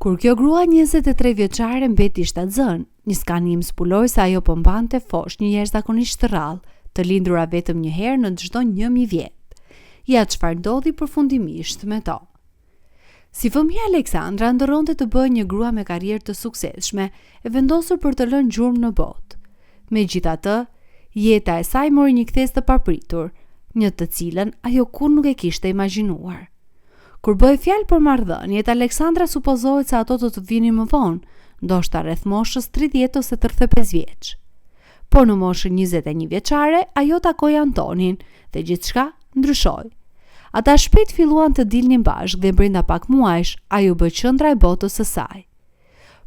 Kur kjo grua 23 vjeçare mbeti shtatzën, një skanim zbuloi se ajo po mbante foshnjë jashtëzakonisht të rrallë, të lindura vetëm një herë në çdo 1000 vjet. Ja çfarë ndodhi përfundimisht me to. Si fëmija Aleksandra ndërronte të bëjë një grua me karrierë të suksesshme, e vendosur për të lënë gjurmë në botë. Megjithatë, jeta e saj mori një kthes të papritur, një të cilën ajo kur nuk e kishte imagjinuar. Kur bëhej fjalë për marrëdhëniet, Aleksandra supozohet se ato do të vinin më vonë, ndoshta rreth moshës 30 ose 35 vjeç. Por në moshën 21 vjeçare, ajo takoi Antonin dhe gjithçka ndryshoi. Ata shpejt filluan të dilnin bashkë dhe brenda pak muajsh, ajo bë qendra e botës së saj.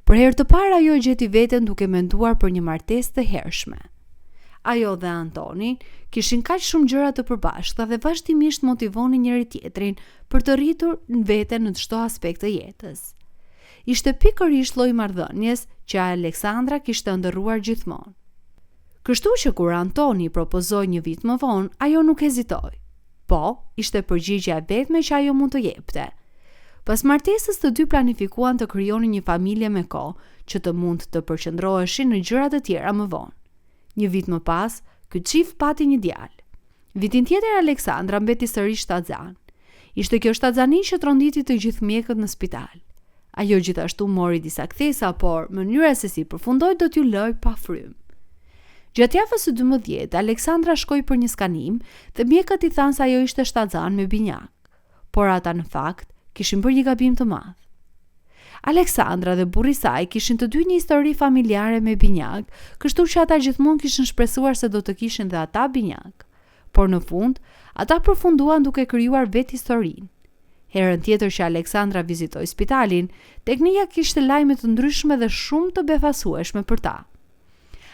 Për herë të parë ajo gjeti veten duke menduar për një martesë të hershme. Ajo dhe Antoni kishin kaq shumë gjëra të përbashkëta dhe vazhdimisht motivonin njëri tjetrin për të rritur në veten në çdo aspekt të jetës. Ishte pikërisht lloji marrëdhënies që Aleksandra kishte ndërruar gjithmonë. Kështu që kur Antoni propozoi një vit më vonë, ajo nuk hezitoi. Po, ishte përgjigjja e vetme që ajo mund të jepte. Pas martesës të dy planifikuan të krijonin një familje me kohë që të mund të përqendroheshin në gjëra të tjera më vonë. Një vit më pas, ky çift pati një djalë. Vitin tjetër Aleksandra mbeti sërish shtatzan. Ishte kjo shtatzani që tronditi të gjithë mjekët në spital. Ajo gjithashtu mori disa kthesa, por mënyra se si përfundoi do t'ju lëj pa frymë. Gjatë javës së 12, Aleksandra shkoi për një skanim dhe mjekët i thanë se ajo ishte shtatzan me binjak. Por ata në fakt kishin bërë një gabim të madh. Aleksandra dhe burri i saj kishin të dy një histori familjare me binjak, kështu që ata gjithmonë kishin shpresuar se do të kishin dhe ata binjak. Por në fund, ata përfunduan duke krijuar vetë historinë. Herën tjetër që Aleksandra vizitoi spitalin, teknika kishte lajme të ndryshme dhe shumë të befasueshme për ta.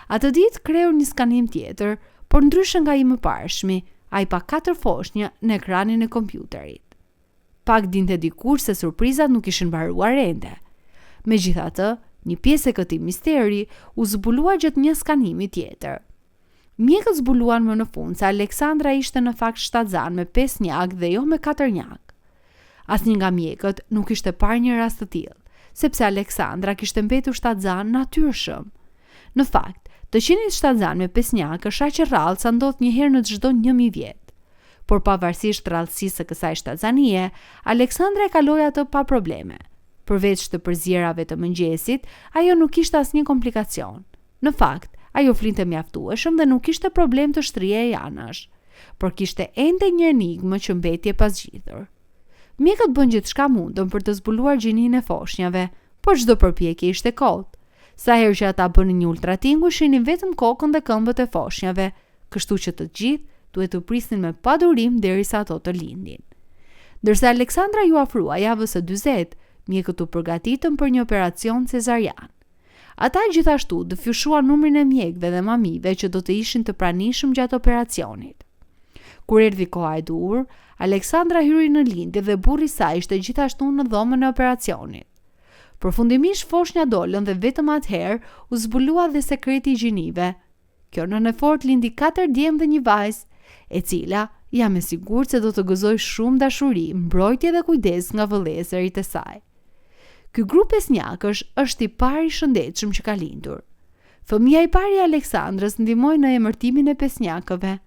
Atë ditë kreu një skanim tjetër, por ndryshe nga i mëparshmi, ai pa 4 foshnjë në ekranin e kompjuterit. Pak dinte dikur se surprizat nuk ishin mbaruar ende. Megjithatë, një pjesë e këtij misteri u zbulua gjatë një skanimi tjetër. Mjekët zbuluan më në fund se Aleksandra ishte në fakt shtatzan me 5 njak dhe jo me 4 njak. Asnjë nga mjekët nuk ishte parë një rast të tillë, sepse Aleksandra kishte mbetur shtatzan natyrshëm. Në fakt, të qenit shtatzan me 5 njak është aq e rrallë sa ndodh një herë në çdo 1000 vjet. Por pavarësisht rrallësisë së kësaj shtatzanie, Aleksandra e kaloi atë pa probleme. Përveç të përzierave të mëngjesit, ajo nuk kishte asnjë komplikacion. Në fakt, ajo flinte mjaftueshëm dhe nuk kishte problem të shtrihej anash, por kishte ende një enigmë që mbeti e pasgjidhur. Mjekët bën gjithçka mundën për të zbuluar gjininë e foshnjave, por çdo përpjekje ishte kot. Sa herë që ata bënin një ultratingu, shihnin vetëm kokën dhe këmbët e foshnjave, kështu që të gjithë duhet të prisnin me padurim derisa ato të lindin. Ndërsa Aleksandra ju afrua javës së 40, mjekët u përgatitën për një operacion cezarian. Ata gjithashtu dëfyshuan numrin e mjekëve dhe mamive që do të ishin të pranishëm gjatë operacionit. Kur erdhi koha e duhur, Aleksandra hyri në lindje dhe burri i saj ishte gjithashtu në dhomën e operacionit. Përfundimisht foshnja dolën dhe vetëm atëherë u zbulua dhe sekreti i gjinive. Kjo nënë e fort lindi 4 djemë dhe një vajzë, e cila jam e sigurt se do të gëzoj shumë dashuri, mbrojtje dhe kujdes nga vëllezërit e saj. Ky grup pesnjakësh është i pari i shëndetshëm që ka lindur. Fëmia i parë i Aleksandrës ndihmoi në emërtimin e pesnjakëve.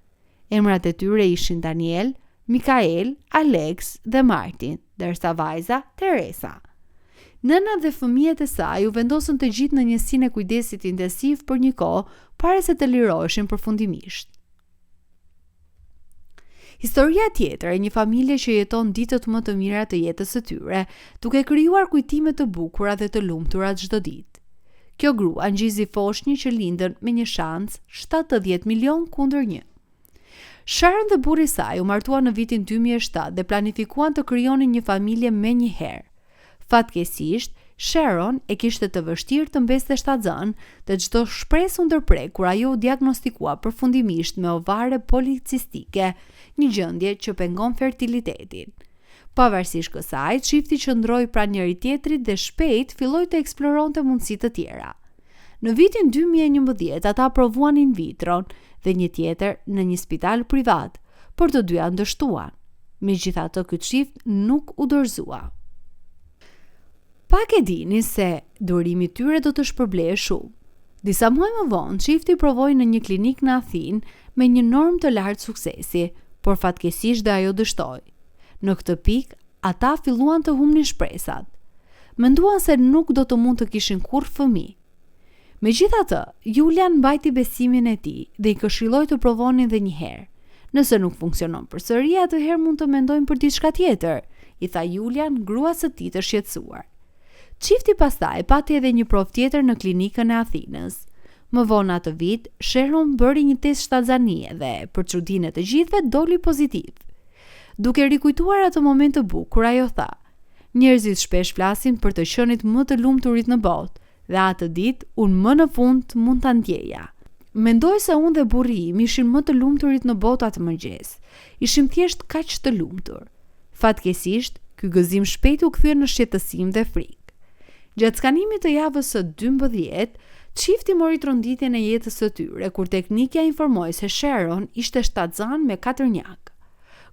Emrat e tyre ishin Daniel, Mikael, Alex dhe Martin, ndërsa vajza Teresa. Nëna dhe fëmijët e saj u vendosën të gjithë në njësinë e kujdesit intensiv për një kohë para se të liroheshin përfundimisht. Historia tjetër e një familje që jeton ditët më të mira të jetës së tyre, duke krijuar kujtime të bukura dhe të lumtura çdo ditë. Kjo grua ngjizi foshnjë që lindën me një shans 70 milion kundër 1. Sharon dhe burri i saj u martuan në vitin 2007 dhe planifikuan të krijonin një familje menjëherë. Fatkeqësisht, Sharon e kishte të vështirë të mbeste shtatzën dhe çdo shpresë u ndërprek kur ajo u diagnostikua përfundimisht me ovare policistike, një gjendje që pengon fertilitetin. Pavarësisht kësaj, çifti qëndroi pranë njëri tjetrit dhe shpejt filloi të eksploronte mundësi të tjera. Në vitin 2011 ata provuan in vitron dhe një tjetër në një spital privat, por të dyja ndështuan. Megjithatë, ky çift nuk u dorëzua. Pak e dini se durimi tyre do të shpërblejë shumë. Disa muaj më vonë, çifti provoi në një klinik në Athinë me një normë të lartë suksesi, por fatkeqësisht dhe ajo dështoi. Në këtë pikë, ata filluan të humnin shpresat. Menduan se nuk do të mund të kishin kurrë fëmijë. Megjithatë, Julian mbajti besimin e tij dhe I këshilloi të provonin edhe një herë. Nëse nuk funksionon përsëri, atëherë mund të mendojnë për diçka tjetër, I tha Julian gruas së tij të shqetësuar. Çifti pastaj pati edhe një provë tjetër në klinikën e Athinës. Më vonë atë vit, Sharon bëri një test shtazanie dhe, për çudinë e të gjithëve, doli pozitiv. Duke rikujtuar atë moment të bukur, ajo tha: "Njerëzit shpesh flasin për të qenit më të lumturit në botë, dhe atë ditë unë më në fund mund ta ndjeja. Mendoj se unë dhe burri im ishim më të lumturit në botë atë mëngjes. Ishim thjesht kaq të lumtur." Fatkeqësisht, ky gëzim shpejt u kthye në shqetësim dhe frikë. Gjatë skanimit të javës së 12, çifti mori tronditjen e jetës së tyre kur teknikja informoi se Sharon ishte shtatzan me 4 njak.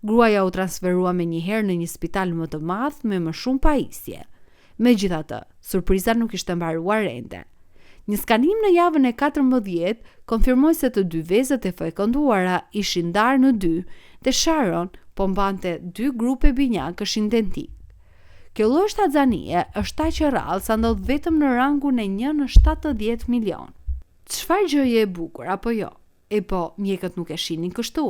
Gruaja u transferua menjëherë në një spital më të madh me më shumë pajisje. Megjithatë, surpriza nuk ishte mbaruar ende. Një skanim në javën e 14 konfirmoi se të dy vezët e fekonduara ishin ndarë në 2 dhe Sharon po mbante 2 grupe binjakësh identik. Kjo lloj shtatzanie është aq e rrallë sa ndodh vetëm në rangun e 1 në 70 milion. Çfarë gjëje e bukur apo jo? E po, mjekët nuk e shihnin kështu.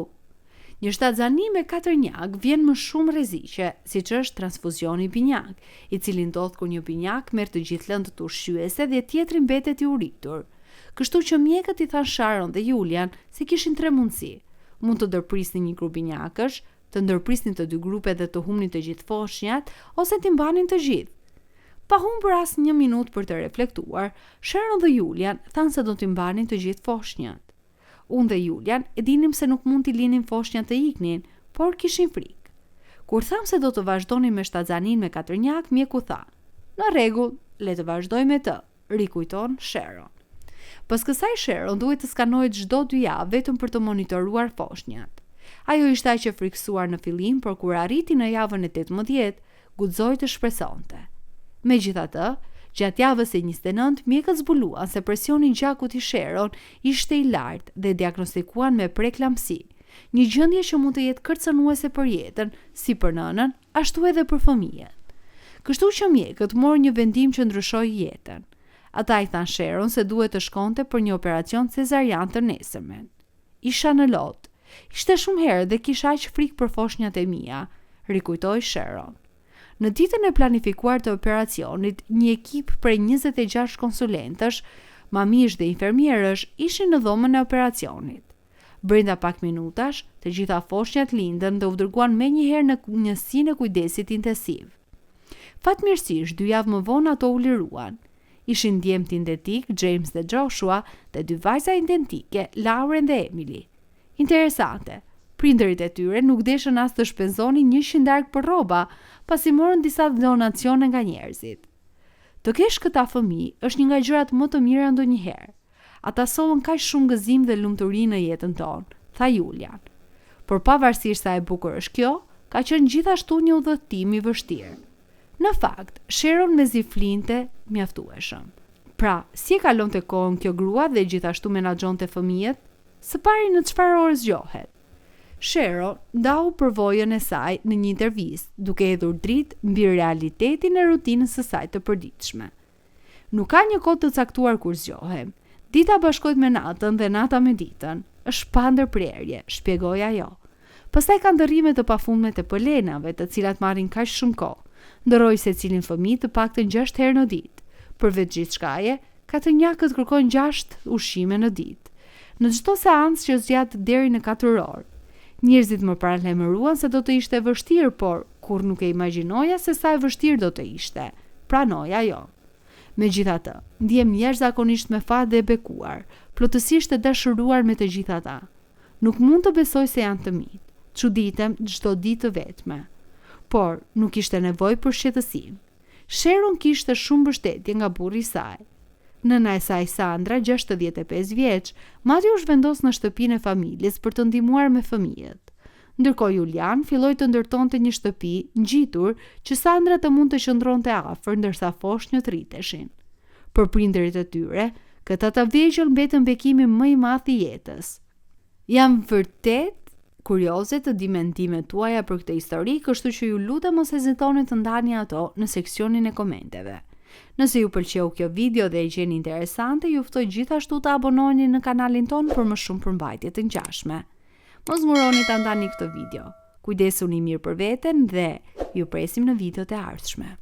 Një shtatzani me 4 njak vjen më shumë rreziqe, siç është transfuzioni binjak, I cili ndodh kur një binjak merr të gjithë lëndët ushqyese dhe tjetri mbetet I uritur. Kështu që mjekët I than Sharon dhe Julian se kishin 3 mundësi. Mund të ndërprisnin një grup binjakësh, të ndërprisnin të 2 grupe dhe të humnin të gjithë foshnjat, ose t'i mbanin të gjithë. Pa humbur as 1 minutë për të reflektuar, Sharon dhe Julian thanë se do t'i mbanin të gjithë foshnjat. Unë dhe Julian e dinim se nuk mund t'i linin foshnjat të iknin, por kishin frikë. Kur tham se do të vazhdonin me shtatzanin me 4 njak, mjeku tha: "Në rregull, le të vazhdoj me të", rikujton Sharon. Pas kësaj Sharon duhet të skanohet çdo 2 javë vetëm për të monitoruar foshnjat. Ajo ishte aq e frikësuar në fillim, por kur arriti në javën e 18, guxoi të shpresonte. Megjithatë, gjatë javës e 29, mjekët zbuluan se presioni I gjakut I Sharon ishte I lartë dhe diagnostikuan me preeklamsi, një gjendje që mund të jetë kërcënuese për jetën, si për nënën, ashtu edhe për fëmijën. Kështu që mjekët morën një vendim që ndryshoi jetën. Ata I than Sharon se duhet të shkonte për një operacion cesarian të nesërmen. Isha në lot. Ishte shumë herë dhe kisha aq frikë për foshnjat e mia, rikujtoi Sharon. Në ditën e planifikuar të operacionit, një ekip prej 26 konsulentësh, mamish dhe infermierësh ishin në dhomën e operacionit. Brenda pak minutash, të gjitha foshnjat lindën dhe u dërguan menjëherë në njësinë e kujdesit intensiv. Fatmirësisht, 2 javë më vonë ato u liruan. Ishin djemtë identik, James dhe Joshua, dhe 2 vajza identike, Lauren dhe Emily. Interesante, prindërit e tyre nuk deshën as të shpenzonin 100 darkë për rroba, pasi morën disa donacione nga njerëzit. Të kesh këta fëmijë është një nga gjërat më të mira ndonjëherë. Ata sollën kaq shumë gëzim dhe lumturi në jetën tonë, tha Julian. Por pavarësisht sa e bukur është kjo, ka qenë gjithashtu një udhëtim I vështirë. Në fakt, Sharon mezi flinte mjaftueshëm. Pra, si e kalonte kohën kjo grua dhe gjithashtu menaxhonte fëmijët? Së pari në çfarë ore zgjohet? Sharon ndau përvojën e saj në një intervistë, duke hedhur dritë mbi realitetin e rutinës së saj të përditshme. Nuk ka një kohë të caktuar kur zgjohem. Dita bashkohet me natën dhe nata me ditën. Është pa ndërprerje, shpjegoi ajo. Pastaj kanë ndërrime të pafundme të polenave, të cilat marrin kaq shumë kohë. Ndërroj secilin fëmijë të paktën 6 herë në ditë. Përveç gjithçkaje, katërnjakët kërkojnë 6 ushqime në ditë. Në çdo seancë që zgjat deri në 4 orë. Njerëzit më paralajmëruan se do të ishte vështirë, por kur nuk e imagjinoja se sa e vështirë do të ishte, pranoi ajo. Megjithatë, ndjem jashtëzakonisht me fat dhe e bekuar, plotësisht e dashuruar me të gjithë ata. Nuk mund të besoj se janë të mit. Çuditem çdo ditë të vetme. Por nuk ishte nevojë për shqetësim. Sharon kishte shumë mbështetje nga burri I saj. Nëna e saj Sandra, 65 vjeç, madje u zhvendos në shtëpinë e familjes për të ndihmuar me fëmijët. Ndërkohë Julian filloi të ndërtonte një shtëpi ngjitur që Sandra të mund të qëndronte afër ndërsa foshnjët rriteshin. Për prindërit e tyre, këta të vdegjël mbetën bekimi më i madh i jetës. Jam vërtet kurioze të di mendimet tuaja për këtë histori, kështu që ju lutem mos hezitoni të ndani ato në seksionin e komenteve. Nëse ju pëlqeu kjo video dhe e gjeni interesante, ju ftoj gjithashtu të abonoheni në kanalin ton për më shumë përmbajtje të ngjashme. Mos nguroni ta ndani këtë video. Kujdesuni mirë për veten dhe ju presim në videot e ardhshme.